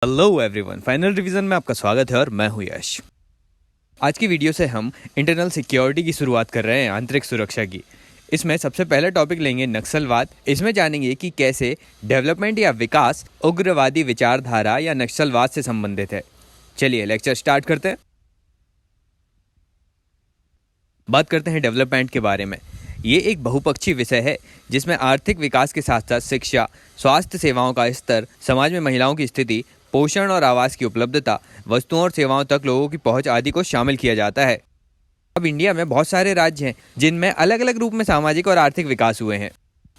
Hello everyone, final revision में आपका स्वागत है और मैं हूं यश। आज की वीडियो से हम इंटरनल सिक्योरिटी की शुरुआत कर रहे हैं, आंतरिक सुरक्षा की। इसमें सबसे पहला टॉपिक लेंगे नक्सलवाद। इसमें जानेंगे कि कैसे डेवलपमेंट या विकास उग्रवादी विचारधारा या नक्सलवाद से संबंधित है। चलिए लेक्चर स्टार्ट करते हैं। बात करते हैं डेवलपमेंट के बारे में। ये एक बहुपक्षीय विषय है जिसमें आर्थिक विकास के साथ साथ शिक्षा, स्वास्थ्य सेवाओं का स्तर, समाज में महिलाओं की स्थिति, पोषण और आवास की उपलब्धता, वस्तुओं और सेवाओं तक लोगों की पहुंच आदि को शामिल किया जाता है। अब इंडिया में बहुत सारे राज्य हैं जिनमें अलग अलग रूप में सामाजिक और आर्थिक विकास हुए हैं।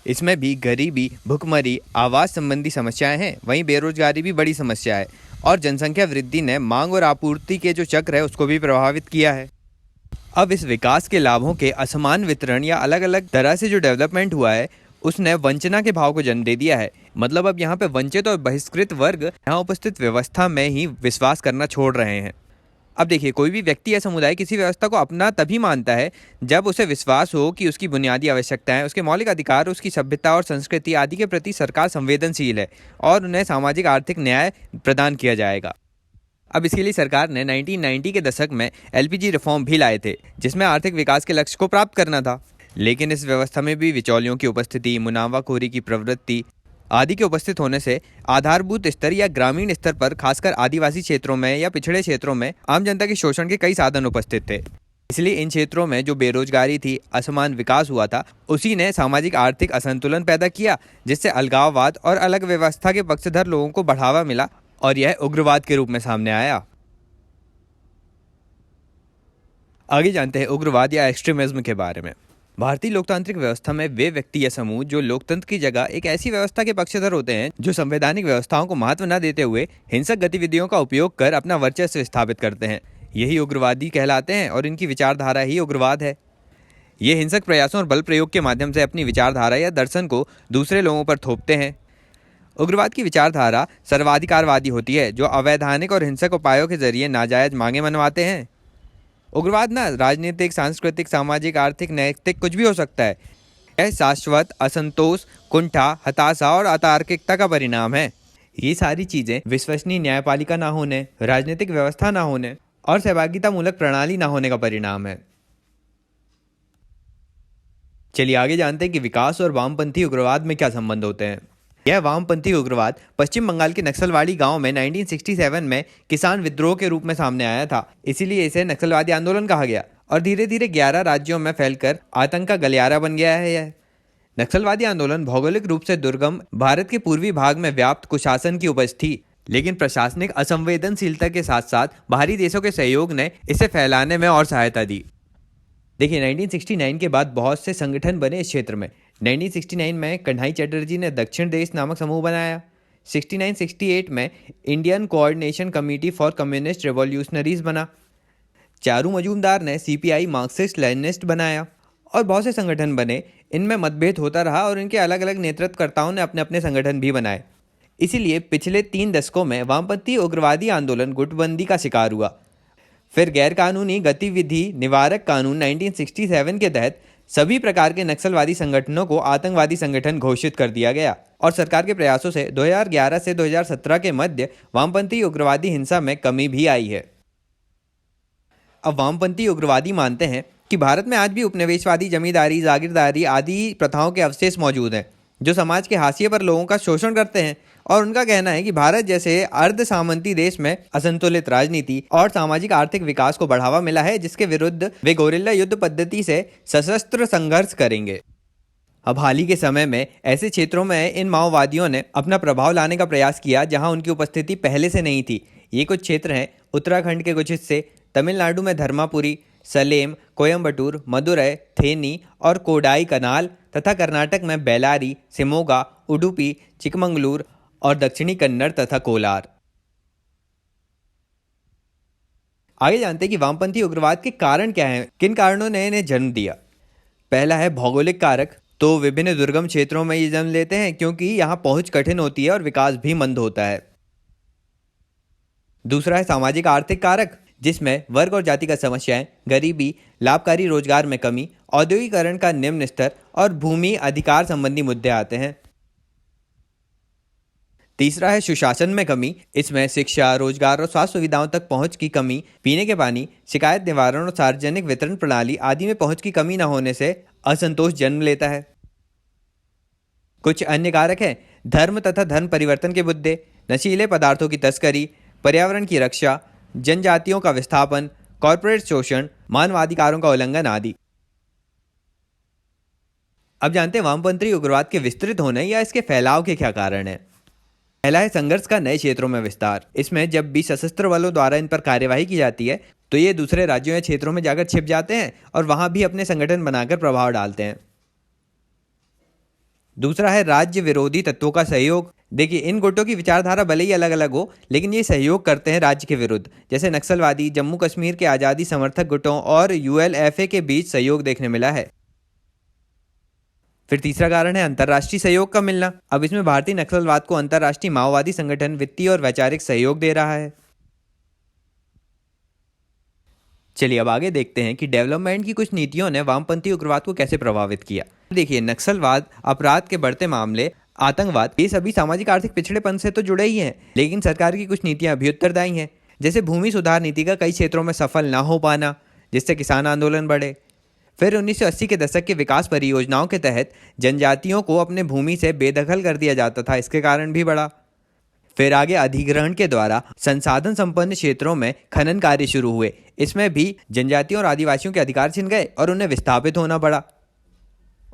इसमें भी गरीबी, भुखमरी, आवास संबंधी समस्याएं हैं। वहीं बेरोजगारी भी बड़ी समस्या है और जनसंख्या वृद्धि ने मांग और आपूर्ति के जो चक्र है उसको भी प्रभावित किया है। अब इस विकास के लाभों के असमान वितरण या अलग अलग तरह से जो डेवलपमेंट हुआ है उसने वंचना के भाव को जन्म दे दिया है। मतलब अब यहाँ पे वंचित और बहिष्कृत वर्ग यहाँ उपस्थित व्यवस्था में ही विश्वास करना छोड़ रहे हैं। अब देखिए, कोई भी व्यक्ति या समुदाय किसी व्यवस्था को अपना तभी मानता है जब उसे विश्वास हो कि उसकी बुनियादी आवश्यकताएं, उसके मौलिक अधिकार, उसकी सभ्यता और संस्कृति आदि के प्रति सरकार संवेदनशील है और उन्हें सामाजिक आर्थिक न्याय प्रदान किया जाएगा। अब इसके लिए सरकार ने 1990 के दशक में एलपीजी रिफॉर्म भी लाए थे जिसमें आर्थिक विकास के लक्ष्य को प्राप्त करना था। लेकिन इस व्यवस्था में भी बिचौलियों की उपस्थिति, मुनाफाखोरी की प्रवृत्ति आदि के उपस्थित होने से आधारभूत स्तर या ग्रामीण स्तर पर खासकर आदिवासी क्षेत्रों में या पिछड़े क्षेत्रों में आम जनता के शोषण के कई साधन उपस्थित थे। इसलिए इन क्षेत्रों में जो बेरोजगारी थी, असमान विकास हुआ था, उसी ने सामाजिक आर्थिक असंतुलन पैदा किया जिससे अलगाववाद और अलग व्यवस्था के पक्षधर लोगों को बढ़ावा मिला और यह उग्रवाद के रूप में सामने आया। आगे जानते हैं उग्रवाद या एक्सट्रीमिज्म के बारे में। भारतीय लोकतांत्रिक व्यवस्था में वे व्यक्ति या समूह जो लोकतंत्र की जगह एक ऐसी व्यवस्था के पक्षधर होते हैं जो संवैधानिक व्यवस्थाओं को महत्व न देते हुए हिंसक गतिविधियों का उपयोग कर अपना वर्चस्व स्थापित करते हैं, यही उग्रवादी कहलाते हैं और इनकी विचारधारा ही उग्रवाद है। ये हिंसक प्रयासों और बल प्रयोग के माध्यम से अपनी विचारधारा या दर्शन को दूसरे लोगों पर थोपते हैं। उग्रवाद की विचारधारा सर्वाधिकारवादी होती है जो अवैधानिक और हिंसक उपायों के जरिए नाजायज मांगे मनवाते हैं। उग्रवाद ना राजनीतिक, सांस्कृतिक, सामाजिक, आर्थिक, नैतिक कुछ भी हो सकता है। यह शाश्वत असंतोष, कुंठा, हताशा और अतार्किकता का परिणाम है। ये सारी चीजें विश्वसनीय न्यायपालिका ना होने, राजनीतिक व्यवस्था ना होने और सहभागिता मूलक प्रणाली ना होने का परिणाम है। चलिए आगे जानते हैं कि विकास और वामपंथी उग्रवाद में क्या संबंध होते हैं। यह वामपंथी उग्रवाद पश्चिम बंगाल के नक्सलवाड़ी गांव में 1967 में किसान विद्रोह के रूप में सामने आया था। इसीलिए इसे नक्सलवादी आंदोलन कहा गया और धीरे धीरे 11 राज्यों में फैलकर आतंक का गलियारा बन गया है। यह नक्सलवादी आंदोलन भौगोलिक रूप से दुर्गम भारत के पूर्वी भाग में व्याप्त कुशासन की उपज थी, लेकिन प्रशासनिक असंवेदनशीलता के साथ साथ बाहरी देशों के सहयोग ने इसे फैलाने में और सहायता दी। देखिए, 1969 के बाद बहुत से संगठन बने इस क्षेत्र में। 1969 में कन्हई चटर्जी ने दक्षिण देश नामक समूह बनाया। 69-68 में Indian coordination committee for communist revolutionaries बना। चारू मजूमदार ने सीपीआई मार्क्सिस्ट लेनिनिस्ट बनाया और बहुत से संगठन बने। इनमें मतभेद होता रहा और इनके अलग अलग नेतृत्वकर्ताओं ने अपने अपने संगठन भी बनाए। इसीलिए पिछले 3 दशकों में वामपंथी उग्रवादी आंदोलन गुटबंदी का शिकार हुआ। फिर गैरकानूनी गतिविधि निवारक कानून 1967 के तहत सभी प्रकार के नक्सलवादी संगठनों को आतंकवादी संगठन घोषित कर दिया गया और सरकार के प्रयासों से 2011 से 2017 के मध्य वामपंथी उग्रवादी हिंसा में कमी भी आई है। अब वामपंथी उग्रवादी मानते हैं कि भारत में आज भी उपनिवेशवादी, जमींदारी, जागीरदारी आदि प्रथाओं के अवशेष मौजूद हैं जो समाज के हाशिए पर लोगों का शोषण करते हैं। और उनका कहना है कि भारत जैसे अर्ध सामंती देश में असंतुलित राजनीति और सामाजिक आर्थिक विकास को बढ़ावा मिला है जिसके विरुद्ध वे गोरिल्ला युद्ध पद्धति से सशस्त्र संघर्ष करेंगे। अब हाल ही के समय में ऐसे क्षेत्रों में इन माओवादियों ने अपना प्रभाव लाने का प्रयास किया जहां उनकी उपस्थिति पहले से नहीं थी। ये कुछ क्षेत्र हैं उत्तराखंड के कुछ हिस्से, तमिलनाडु में धर्मापुरी, सलेम, कोयम्बटूर, मदुरै, थेनी और कोडाई कनाल तथा कर्नाटक में बेलारी, शिमोगा, उडुपी, चिकमंगलूर और दक्षिणी कन्नड़ तथा कोलार। आगे जानते हैं कि वामपंथी उग्रवाद के कारण क्या हैं, किन कारणों ने इन्हें जन्म दिया। पहला है भौगोलिक कारक। तो विभिन्न दुर्गम क्षेत्रों में ये जन्म लेते हैं क्योंकि यहाँ पहुंच कठिन होती है और विकास भी मंद होता है। दूसरा है सामाजिक आर्थिक कारक जिसमें वर्ग और जाति का समस्याएं, गरीबी, लाभकारी रोजगार में कमी, औद्योगिकरण का निम्न स्तर और भूमि अधिकार संबंधी मुद्दे आते हैं। तीसरा है सुशासन में कमी। इसमें शिक्षा, रोजगार और स्वास्थ्य सुविधाओं तक पहुंच की कमी, पीने के पानी, शिकायत निवारण और सार्वजनिक वितरण प्रणाली आदि में पहुंच की कमी न होने से असंतोष जन्म लेता है। कुछ अन्य कारक हैं धर्म तथा धर्म परिवर्तन के मुद्दे, नशीले पदार्थों की तस्करी, पर्यावरण की रक्षा, जनजातियों का विस्थापन, कॉरपोरेट शोषण, मानवाधिकारों का उल्लंघन आदि। अब जानते हैं वामपंथी उग्रवाद के विस्तृत होने या इसके फैलाव के क्या कारण हैं। पहला है संघर्ष का नए क्षेत्रों में विस्तार। इसमें जब भी सशस्त्र बलों द्वारा इन पर कार्यवाही की जाती है तो ये दूसरे राज्यों या क्षेत्रों में जाकर छिप जाते हैं और वहां भी अपने संगठन बनाकर प्रभाव डालते हैं। दूसरा है राज्य विरोधी तत्वों का सहयोग। देखिए, इन गुटों की विचारधारा भले ही अलग अलग हो, लेकिन ये सहयोग करते हैं राज्य के विरुद्ध, जैसे नक्सलवादी, जम्मू कश्मीर के आज़ादी समर्थक गुटों और यूएलएफए के बीच सहयोग देखने मिला है। फिर तीसरा कारण है अंतर्राष्ट्रीय सहयोग का मिलना। अब इसमें भारतीय नक्सलवाद को अंतर्राष्ट्रीय माओवादी संगठन वित्तीय और वैचारिक सहयोग दे रहा है। चलिए अब आगे देखते हैं कि डेवलपमेंट की कुछ नीतियों ने वामपंथी उग्रवाद को कैसे प्रभावित किया। देखिए, नक्सलवाद, अपराध के बढ़ते मामले, आतंकवाद, ये सभी सामाजिक आर्थिक पिछड़ेपन से तो जुड़े ही हैं, लेकिन सरकार की कुछ नीतियां भी उत्तरदायी हैं। जैसे भूमि सुधार नीति का कई क्षेत्रों में सफल ना हो पाना, जिससे किसान आंदोलन बढ़े। फिर 1980 के दशक के विकास परियोजनाओं के तहत जनजातियों को अपने भूमि से बेदखल कर दिया जाता था, इसके कारण भी बढ़ा। फिर आगे अधिग्रहण के द्वारा संसाधन संपन्न क्षेत्रों में खनन कार्य शुरू हुए। इसमें भी जनजातियों और आदिवासियों के अधिकार छिन गए और उन्हें विस्थापित होना पड़ा।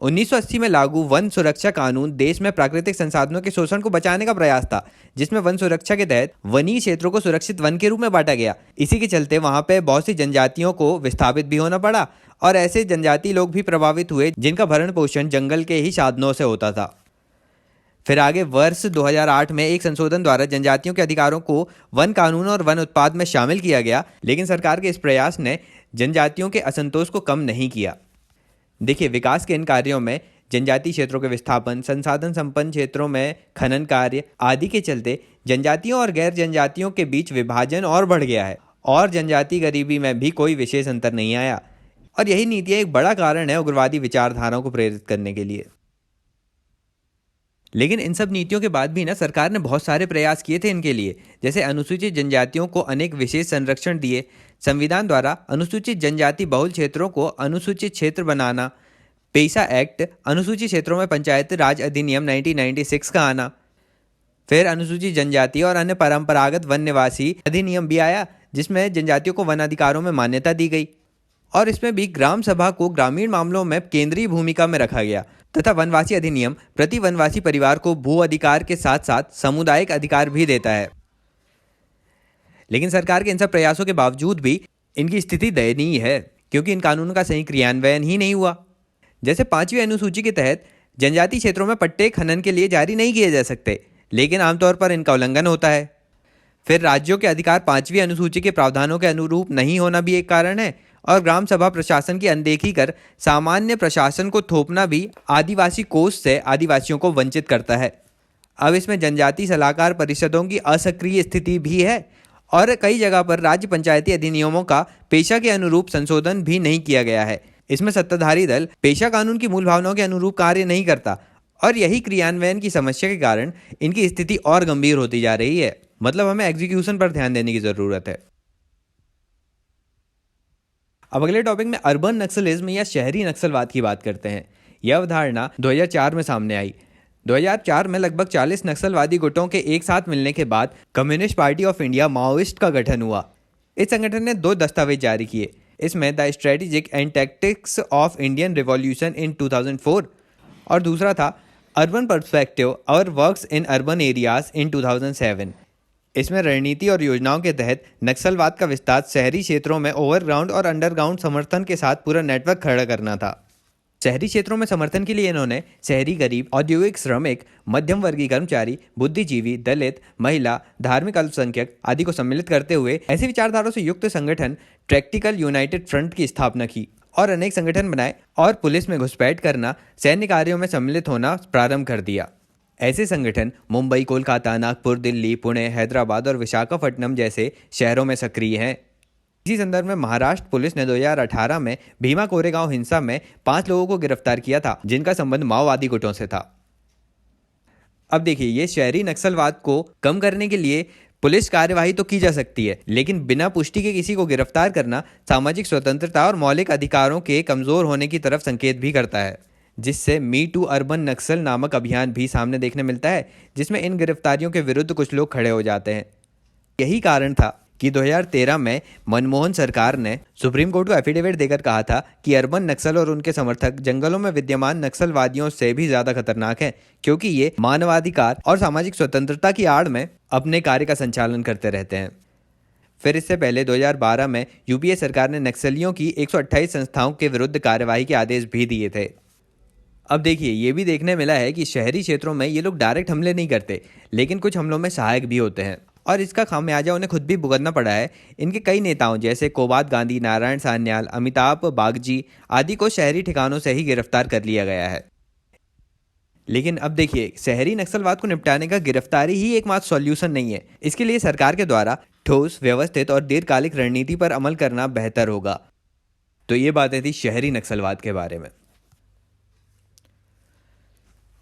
1980 में लागू वन सुरक्षा कानून देश में प्राकृतिक संसाधनों के शोषण को बचाने का प्रयास था, जिसमें वन सुरक्षा के तहत वनीय क्षेत्रों को सुरक्षित वन के रूप में बांटा गया। इसी के चलते वहां पे बहुत सी जनजातियों को विस्थापित भी होना पड़ा और ऐसे जनजाति लोग भी प्रभावित हुए जिनका भरण पोषण जंगल के ही साधनों से होता था। फिर आगे वर्ष 2008 में एक संशोधन द्वारा जनजातियों के अधिकारों को वन कानून और वन उत्पाद में शामिल किया गया, लेकिन सरकार के इस प्रयास ने जनजातियों के असंतोष को कम नहीं किया। देखिए, विकास के इन कार्यों में जनजातीय क्षेत्रों के विस्थापन, संसाधन संपन्न क्षेत्रों में खनन कार्य आदि के चलते जनजातियों और गैर जनजातियों के बीच विभाजन और बढ़ गया है और जनजातीय गरीबी में भी कोई विशेष अंतर नहीं आया। और यही नीतियां एक बड़ा कारण है उग्रवादी विचारधाराओं को प्रेरित करने के लिए। लेकिन इन सब नीतियों के बाद भी ना सरकार ने बहुत सारे प्रयास किए थे इनके लिए, जैसे अनुसूचित जनजातियों को अनेक विशेष संरक्षण दिए, संविधान द्वारा अनुसूचित जनजाति बहुल क्षेत्रों को अनुसूचित क्षेत्र बनाना, पेशा एक्ट, अनुसूचित क्षेत्रों में पंचायती राज अधिनियम 1996 का आना, फिर अनुसूचित जनजाति और अन्य परंपरागत वन निवासी अधिनियम भी आया, जिसमें जनजातियों को वन अधिकारों में मान्यता दी गई और इसमें भी ग्राम सभा को ग्रामीण मामलों में केंद्रीय भूमिका में रखा गया तथा वनवासी अधिनियम प्रति वनवासी परिवार को भू अधिकार के साथ साथ सामुदायिक अधिकार भी देता है। लेकिन सरकार के इन सब प्रयासों के बावजूद भी इनकी स्थिति दयनीय है, क्योंकि इन कानूनों का सही क्रियान्वयन ही नहीं हुआ। जैसे 5वीं अनुसूची के तहत जनजातीय क्षेत्रों में पट्टे खनन के लिए जारी नहीं किए जा सकते, लेकिन आमतौर पर इनका उल्लंघन होता है। फिर राज्यों के अधिकार 5वीं अनुसूची के प्रावधानों के अनुरूप नहीं होना भी एक कारण है और ग्राम सभा प्रशासन की अनदेखी कर सामान्य प्रशासन को थोपना भी आदिवासी कोष से आदिवासियों को वंचित करता है। अब इसमें जनजाति सलाहकार परिषदों की असक्रिय स्थिति भी है और कई जगह पर राज्य पंचायती अधिनियमों का पेशा के अनुरूप संशोधन भी नहीं किया गया है। इसमें सत्ताधारी दल पेशा कानून की मूल भावनाओं के अनुरूप कार्य नहीं करता और यही क्रियान्वयन की समस्या के कारण इनकी स्थिति और गंभीर होती जा रही है। मतलब हमें एग्जीक्यूशन पर ध्यान देने की जरूरत है। अब अगले टॉपिक में अर्बन नक्सलिज्म या शहरी नक्सलवाद की बात करते हैं। यह अवधारणा 2004 में सामने आई। 2004 में लगभग 40 नक्सलवादी गुटों के एक साथ मिलने के बाद communist party of India Maoist का गठन हुआ। इस संगठन ने 2 दस्तावेज जारी किए। इसमें the strategic and tactics of Indian revolution in 2004 और दूसरा था अर्बन पर्सपेक्टिव और works in urban areas in 2007। इसमें रणनीति और योजनाओं के तहत नक्सलवाद का विस्तार शहरी क्षेत्रों में ओवरग्राउंड और अंडरग्राउंड समर्थन के साथ पूरा नेटवर्क खड़ा करना था। शहरी क्षेत्रों में समर्थन के लिए इन्होंने शहरी गरीब, औद्योगिक श्रमिक, मध्यम वर्गीय कर्मचारी, बुद्धिजीवी, दलित, महिला, धार्मिक अल्पसंख्यक आदि को सम्मिलित करते हुए ऐसी विचारधाराओं से युक्त संगठन टैक्टिकल यूनाइटेड फ्रंट की स्थापना की और अनेक संगठन बनाए और पुलिस में घुसपैठ करना, सैन्य कार्यों में सम्मिलित होना प्रारंभ कर दिया। ऐसे संगठन मुंबई, कोलकाता, नागपुर, दिल्ली, पुणे, हैदराबाद और विशाखापट्टनम जैसे शहरों में सक्रिय हैं। इसी संदर्भ में महाराष्ट्र पुलिस ने 2018 में भीमा कोरेगांव हिंसा में 5 लोगों को गिरफ्तार किया था, जिनका संबंध माओवादी गुटों से था। अब देखिए, ये शहरी नक्सलवाद को कम करने के लिए पुलिस कार्यवाही तो की जा सकती है, लेकिन बिना पुष्टि के किसी को गिरफ्तार करना सामाजिक स्वतंत्रता और मौलिक अधिकारों के कमजोर होने की तरफ संकेत भी करता है, जिससे मी टू अर्बन नक्सल नामक अभियान भी सामने देखने मिलता है, जिसमें इन गिरफ्तारियों के विरुद्ध कुछ लोग खड़े हो जाते हैं। यही कारण था कि 2013 में मनमोहन सरकार ने सुप्रीम कोर्ट को एफिडेविट देकर कहा था कि अर्बन नक्सल और उनके समर्थक जंगलों में विद्यमान नक्सलवादियों से भी ज्यादा खतरनाक हैं, क्योंकि ये मानवाधिकार और सामाजिक स्वतंत्रता की आड़ में अपने कार्य का संचालन करते रहते हैं। फिर इससे पहले 2012 में यूपीए सरकार ने नक्सलियों की 128 संस्थाओं के विरुद्ध कार्यवाही के आदेश भी दिए थे। अब देखिए, ये भी देखने मिला है कि शहरी क्षेत्रों में ये लोग डायरेक्ट हमले नहीं करते, लेकिन कुछ हमलों में सहायक भी होते हैं, और इसका खामियाजा उन्हें खुद भी भुगतना पड़ा है। इनके कई नेताओं जैसे कोबाद गांधी, नारायण सान्याल, अमिताभ बागची आदि को शहरी ठिकानों से ही गिरफ्तार कर लिया गया है। लेकिन अब देखिए, शहरी नक्सलवाद को निपटाने का गिरफ्तारी ही एकमात्र सॉल्यूशन नहीं है। इसके लिए सरकार के द्वारा ठोस, व्यवस्थित और दीर्घकालिक रणनीति पर अमल करना बेहतर होगा। तो ये बातें थी शहरी नक्सलवाद के बारे में।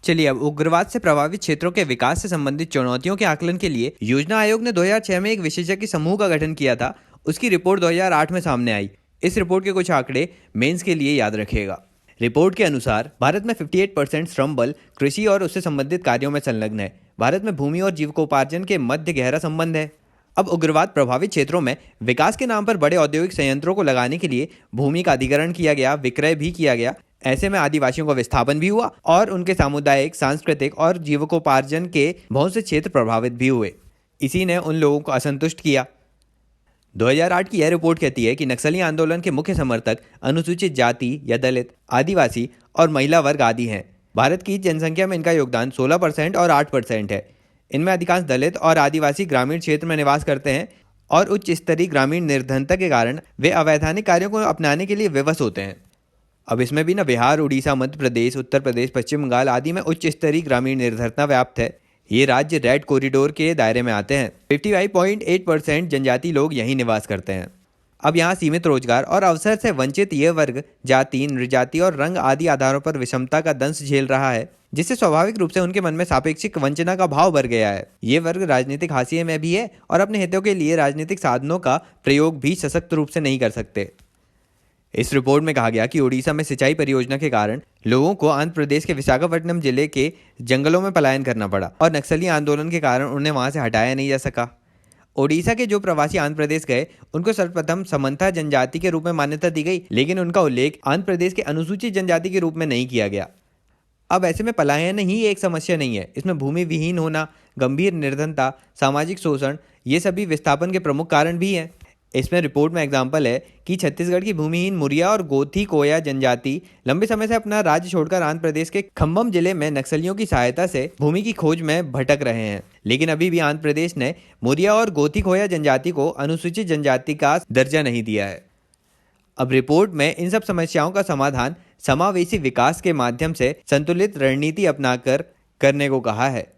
चलिए, अब उग्रवाद से प्रभावित क्षेत्रों के विकास से संबंधित चुनौतियों के आकलन के लिए योजना आयोग ने 2006 में एक विशेषज्ञ समूह का गठन किया था। उसकी रिपोर्ट 2008 में सामने आई। इस रिपोर्ट के कुछ आंकड़े मेंस के लिए याद रखिएगा। रिपोर्ट के अनुसार भारत में 58% श्रम बल कृषि और उससे संबंधित कार्यों में संलग्न है। भारत में भूमि और जीविकोपार्जन के मध्य गहरा संबंध है। अब उग्रवाद प्रभावित क्षेत्रों में विकास के नाम पर बड़े औद्योगिक संयंत्रों को लगाने के लिए भूमि का अधिग्रहण किया गया, विक्रय भी किया गया। ऐसे में आदिवासियों का विस्थापन भी हुआ और उनके सामुदायिक, सांस्कृतिक और जीविकोपार्जन के बहुत से क्षेत्र प्रभावित भी हुए। इसी ने उन लोगों को असंतुष्ट किया। 2008 की यह रिपोर्ट कहती है कि नक्सली आंदोलन के मुख्य समर्थक अनुसूचित जाति या दलित, आदिवासी और महिला वर्ग आदि हैं। भारत की जनसंख्या में इनका योगदान 16% और 8% है। इनमें अधिकांश दलित और आदिवासी ग्रामीण क्षेत्र में निवास करते हैं और उच्च स्तरीय ग्रामीण निर्धनता के कारण वे अवैधानिक कार्यों को अपनाने के लिए विवश होते हैं। अब इसमें भी बिहार, उड़ीसा, मध्य प्रदेश, उत्तर प्रदेश, पश्चिम बंगाल आदि में उच्च स्तरीय ग्रामीण निर्धनता व्याप्त है। ये राज्य रेड कॉरिडोर के दायरे में आते हैं। 55.8% जनजाति लोग यहीं निवास करते हैं। अब यहाँ सीमित रोजगार और अवसर से वंचित ये वर्ग जाति, नृजाति और रंग आदि आधारों पर विषमता का दंश झेल रहा है, जिससे स्वाभाविक रूप से उनके मन में सापेक्षिक वंचना का भाव बढ़ गया है। ये वर्ग राजनीतिक हाशिए में भी है और अपने हितों के लिए राजनीतिक साधनों का प्रयोग भी सशक्त रूप से नहीं कर सकते। इस रिपोर्ट में कहा गया कि उड़ीसा में सिंचाई परियोजना के कारण लोगों को आंध्र प्रदेश के विशाखापट्टनम जिले के जंगलों में पलायन करना पड़ा और नक्सली आंदोलन के कारण उन्हें वहां से हटाया नहीं जा सका। ओडिशा के जो प्रवासी आंध्र प्रदेश गए, उनको सर्वप्रथम समंथा जनजाति के रूप में मान्यता दी गई, लेकिन उनका उल्लेख आंध्र प्रदेश के अनुसूचित जनजाति के रूप में नहीं किया गया। अब ऐसे में पलायन ही एक समस्या नहीं है, इसमें भूमि विहीन होना, गंभीर निर्धनता, सामाजिक शोषण, ये सभी विस्थापन के प्रमुख कारण भी हैं। इसमें रिपोर्ट में एग्जाम्पल है कि छत्तीसगढ़ की भूमिहीन मुरिया और गोथी कोया जनजाति लंबे समय से अपना राज्य छोड़कर आंध्र प्रदेश के खम्बम जिले में नक्सलियों की सहायता से भूमि की खोज में भटक रहे हैं, लेकिन अभी भी आंध्र प्रदेश ने मुरिया और गोथी कोया जनजाति को अनुसूचित जनजाति का दर्जा नहीं दिया है। अब रिपोर्ट में इन सब समस्याओं का समाधान समावेशी विकास के माध्यम से संतुलित रणनीति अपनाकर करने को कहा है।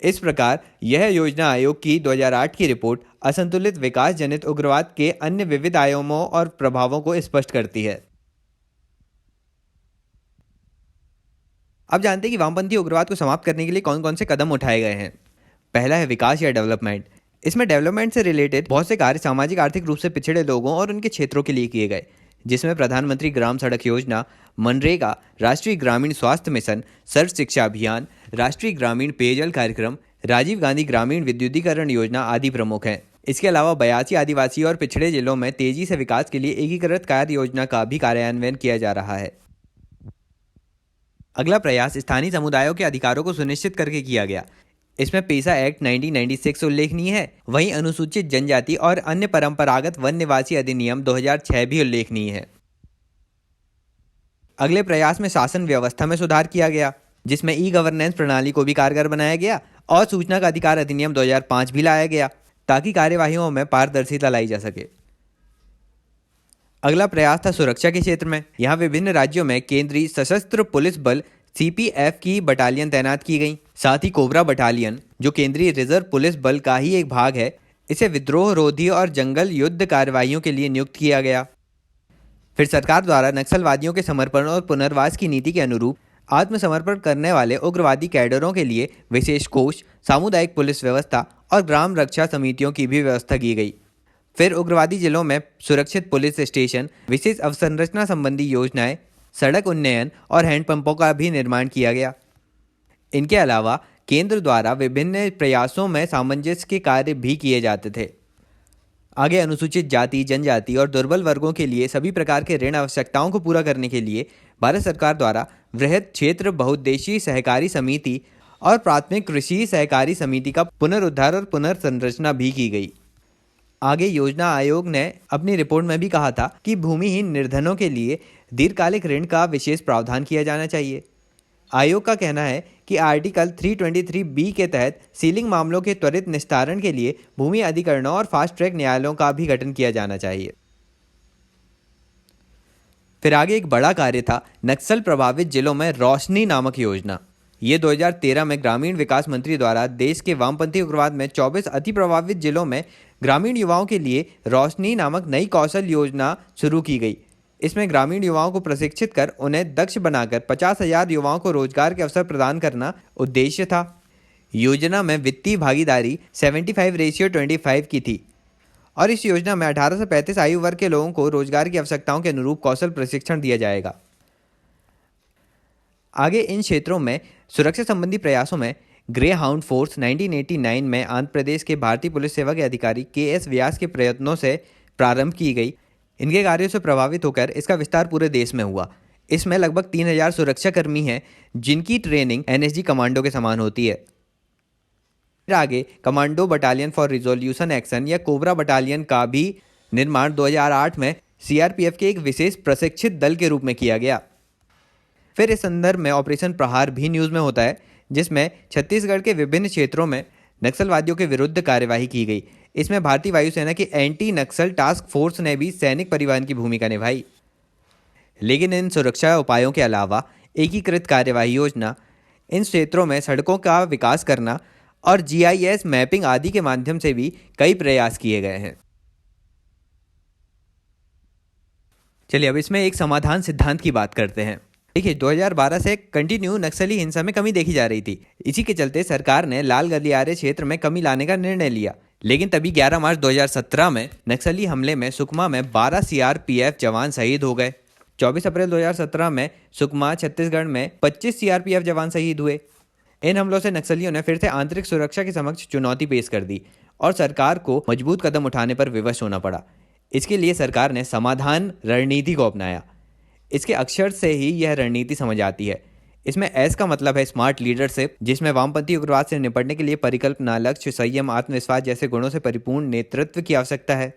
इस प्रकार यह योजना आयोग की 2008 की रिपोर्ट असंतुलित विकास जनित उग्रवाद के अन्य विविध आयामों और प्रभावों को स्पष्ट करती है। अब जानते हैं कि वामपंथी उग्रवाद को समाप्त करने के लिए कौन कौन से कदम उठाए गए हैं। पहला है विकास या डेवलपमेंट। इसमें डेवलपमेंट से रिलेटेड बहुत से कार्य सामाजिक आर्थिक रूप से पिछड़े लोगों और उनके क्षेत्रों के लिए किए गए, जिसमें प्रधानमंत्री ग्राम सड़क योजना, मनरेगा, राष्ट्रीय ग्रामीण स्वास्थ्य मिशन, सर्व शिक्षा अभियान, राष्ट्रीय ग्रामीण पेयजल कार्यक्रम, राजीव गांधी ग्रामीण विद्युतीकरण योजना आदि प्रमुख हैं। इसके अलावा 82 आदिवासी और पिछड़े जिलों में तेजी से विकास के लिए एकीकृत कार्य योजना का भी कार्यान्वयन किया जा रहा है। अगला प्रयास स्थानीय समुदायों के अधिकारों को सुनिश्चित करके किया गया। इसमें पेसा एक्ट 1996 उल्लेखनीय है। वहीं अनुसूचित जनजाति और अन्य परंपरागत वन निवासी अधिनियम 2006 भी उल्लेखनीय है। अगले प्रयास में शासन व्यवस्था में सुधार किया गया, जिसमें ई गवर्नेंस प्रणाली को भी कारगर बनाया गया और सूचना का अधिकार अधिनियम 2005 भी लाया गया, ताकि कार्यवाहियों में पारदर्शिता लाई जा सके। अगला प्रयास था सुरक्षा के क्षेत्र में। यहाँ विभिन्न राज्यों में केंद्रीय सशस्त्र पुलिस बल CPF की बटालियन तैनात की गई। साथ ही कोबरा बटालियन, जो केंद्रीय रिजर्व पुलिस बल का ही एक भाग है, इसे विद्रोह रोधी और जंगल युद्ध कार्यवाहियों के लिए नियुक्त किया गया। फिर सरकार द्वारा नक्सलवादियों के समर्पण और पुनर्वास की नीति के अनुरूप आत्मसमर्पण करने वाले उग्रवादी कैडरों के लिए विशेष कोष, सामुदायिक पुलिस व्यवस्था और ग्राम रक्षा समितियों की भी व्यवस्था की गई। फिर उग्रवादी जिलों में सुरक्षित पुलिस स्टेशन, विशेष अवसंरचना संबंधी योजनाएं, सड़क उन्नयन और हैंडपंपों का भी निर्माण किया गया। इनके अलावा केंद्र द्वारा विभिन्न प्रयासों में सामंजस्य के कार्य भी किए जाते थे। आगे अनुसूचित जाति, जनजाति और दुर्बल वर्गों के लिए सभी प्रकार के ऋण आवश्यकताओं को पूरा करने के लिए भारत सरकार द्वारा वृहद क्षेत्र बहुउद्देशीय सहकारी समिति और प्राथमिक कृषि सहकारी समिति का पुनरुद्धार और पुनर्संरचना भी की गई। आगे योजना आयोग ने अपनी रिपोर्ट में भी कहा था कि भूमिहीन निर्धनों के लिए दीर्घकालिक ऋण का विशेष प्रावधान किया जाना चाहिए। आयोग का कहना है कि आर्टिकल 323B के तहत सीलिंग मामलों के त्वरित निस्तारण के लिए भूमि अधिकरणों और फास्ट ट्रैक न्यायालयों का भी गठन किया जाना चाहिए। फिर आगे एक बड़ा कार्य था नक्सल प्रभावित जिलों में रोशनी नामक योजना। ये 2013 में ग्रामीण विकास मंत्री द्वारा देश के वामपंथी उग्रवाद में 24 अति प्रभावित जिलों में ग्रामीण युवाओं के लिए रोशनी नामक नई कौशल योजना शुरू की गई। इसमें ग्रामीण युवाओं को प्रशिक्षित कर उन्हें दक्ष बनाकर 50,000 युवाओं को रोजगार के अवसर प्रदान करना उद्देश्य था। योजना में वित्तीय भागीदारी 75:25 की थी और इस योजना में 18 से 35 आयु वर्ग के लोगों को रोजगार की आवश्यकताओं के अनुरूप कौशल प्रशिक्षण दिया जाएगा। आगे इन क्षेत्रों में सुरक्षा संबंधी प्रयासों में ग्रे हाउंड फोर्स 1989 में आंध्र प्रदेश के भारतीय पुलिस सेवा के अधिकारी KS व्यास के प्रयत्नों से प्रारंभ की गई। इनके कार्यों से प्रभावित होकर इसका विस्तार पूरे देश में हुआ। इसमें लगभग 3,000 सुरक्षाकर्मी हैं जिनकी ट्रेनिंग NSG कमांडो के समान होती है। फिर आगे commando battalion for resolution action या कोबरा बटालियन का भी निर्माण 2008 में CRPF के एक विशेष प्रशिक्षित दल के रूप में किया गया। फिर इस संदर्भ में ऑपरेशन प्रहार भी न्यूज़ में होता है, जिसमें छत्तीसगढ़ के विभिन्न क्षेत्रों में नक्सलवादियों के विरुद्ध कार्यवाही की गई। इसमें भारतीय वायुसेना की एंटी नक्सल टास्क फोर्स ने भी सैनिक परिवहन की भूमिका निभाई। लेकिन इन सुरक्षा उपायों के अलावा एकीकृत कार्यवाही योजना, इन क्षेत्रों में सड़कों का विकास करना और GIS मैपिंग आदि के माध्यम से भी कई प्रयास किए गए हैं। चलिए अब इसमें एक समाधान सिद्धांत की बात करते हैं। देखिए 2012 से कंटिन्यू नक्सली हिंसा में कमी देखी जा रही थी। इसी के चलते सरकार ने लाल गलियारे क्षेत्र में कमी लाने का निर्णय लिया। लेकिन तभी 11 मार्च 2017 में नक्सली हमले में सुकमा में 12 CRPF जवान शहीद हो गए। 24 अप्रैल 2017 में सुकमा छत्तीसगढ़ में 25 CRPF जवान शहीद हुए। इन हमलों से नक्सलियों ने फिर से आंतरिक सुरक्षा के समक्ष चुनौती पेश कर दी और सरकार को मजबूत कदम उठाने पर विवश होना पड़ा। इसके लिए सरकार ने समाधान रणनीति को अपनाया। इसके अक्षर से ही यह रणनीति समझ आती है। इसमें S का मतलब है स्मार्ट लीडरशिप, जिसमें वामपंथी उग्रवाद से निपटने के लिए परिकल्पना, लक्ष्य, संयम, आत्मविश्वास जैसे गुणों से परिपूर्ण नेतृत्व की आवश्यकता है।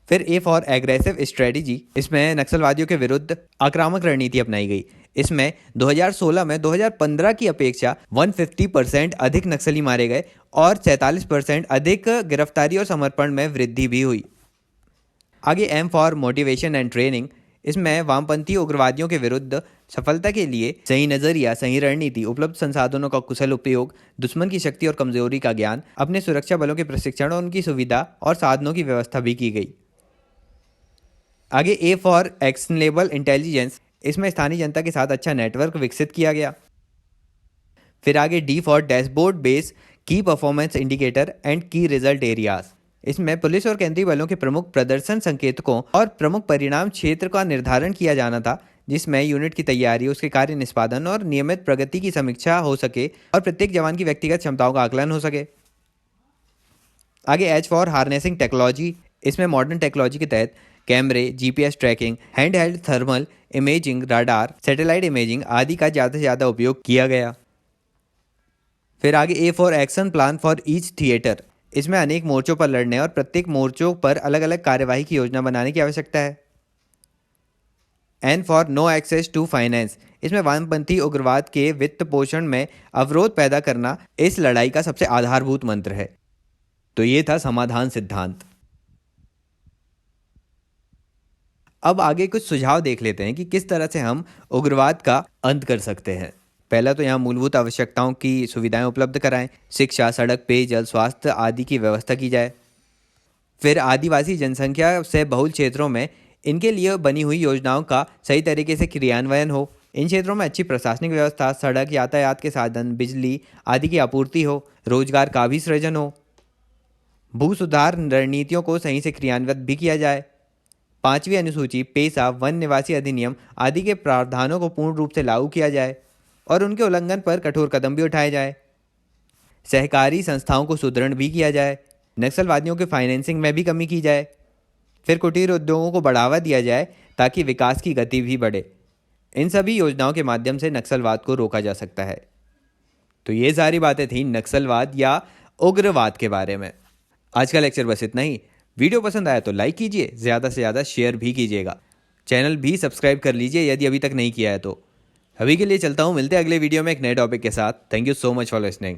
फिर A फॉर एग्रेसिव स्ट्रेटेजी, इसमें नक्सलवादियों के विरुद्ध आक्रामक रणनीति अपनाई गई। इसमें 2016 में 2015 की अपेक्षा 150% अधिक नक्सली मारे गए और 47% अधिक गिरफ्तारी और समर्पण में वृद्धि भी हुई। आगे M for motivation and training, इसमें वामपंथी उग्रवादियों के विरुद्ध सफलता के लिए सही नजरिया, सही रणनीति, उपलब्ध संसाधनों का कुशल उपयोग, दुश्मन की शक्ति और कमजोरी का ज्ञान, अपने सुरक्षा बलों के प्रशिक्षण और उनकी सुविधा और साधनों की व्यवस्था भी की गई। आगे A फॉर एक्शनेबल इंटेलिजेंस, इसमें स्थानीय जनता के साथ अच्छा नेटवर्क विकसित किया गया। फिर आगे D फॉर डैशबोर्ड बेस की परफॉर्मेंस इंडिकेटर एंड की रिजल्ट एरियाज, इसमें पुलिस और केंद्रीय बलों के प्रमुख प्रदर्शन संकेतकों और प्रमुख परिणाम क्षेत्र का निर्धारण किया जाना था, जिसमें यूनिट की तैयारी, उसके कार्य निष्पादन और नियमित प्रगति की समीक्षा हो सके और प्रत्येक जवान की व्यक्तिगत क्षमताओं का आकलन हो सके। आगे H फॉर हार्नेसिंग टेक्नोलॉजी, इसमें मॉडर्न टेक्नोलॉजी के तहत कैमरे, GPS tracking, hand held thermal imaging, radar, satellite imaging आदि का ज़्यादा से ज़्यादा उपयोग किया गया। फिर आगे A for action plan for each theatre, इसमें अनेक मोर्चों पर लड़ने और प्रत्येक मोर्चों पर अलग अलग कार्यवाही की योजना बनाने की आवश्यकता है। N for no access to finance, इसमें वामपंथी उग्रवाद के वित्त पोषण में अवरोध पैदा करना इस लड़ाई का सबसे आधारभूत मंत्र है। तो ये था समाधान सिद्धांत। अब आगे कुछ सुझाव देख लेते हैं कि किस तरह से हम उग्रवाद का अंत कर सकते हैं। पहला तो यहाँ मूलभूत आवश्यकताओं की सुविधाएं उपलब्ध कराएं, शिक्षा, सड़क, पेयजल, स्वास्थ्य आदि की व्यवस्था की जाए। फिर आदिवासी जनसंख्या से बहुल क्षेत्रों में इनके लिए बनी हुई योजनाओं का सही तरीके से क्रियान्वयन हो। इन क्षेत्रों में अच्छी प्रशासनिक व्यवस्था, सड़क, यातायात के साधन, बिजली आदि की आपूर्ति हो, रोजगार का भी सृजन हो, भू सुधार रणनीतियों को सही से क्रियान्वित भी किया जाए, 5वीं अनुसूची, पेसा, वन निवासी अधिनियम आदि के प्रावधानों को पूर्ण रूप से लागू किया जाए और उनके उल्लंघन पर कठोर कदम भी उठाए जाए, सहकारी संस्थाओं को सुदृढ़ भी किया जाए, नक्सलवादियों के फाइनेंसिंग में भी कमी की जाए, फिर कुटीर उद्योगों को बढ़ावा दिया जाए ताकि विकास की गति भी बढ़े। इन सभी योजनाओं के माध्यम से नक्सलवाद को रोका जा सकता है। तो ये सारी बातें थी नक्सलवाद या उग्रवाद के बारे में। आज का लेक्चर बस इतना ही। वीडियो पसंद आया तो लाइक कीजिए, ज़्यादा से ज़्यादा शेयर भी कीजिएगा। चैनल भी सब्सक्राइब कर लीजिए यदि अभी तक नहीं किया है तो। अभी के लिए चलता हूँ, मिलते हैं अगले वीडियो में एक नए टॉपिक के साथ। Thank you so much for listening.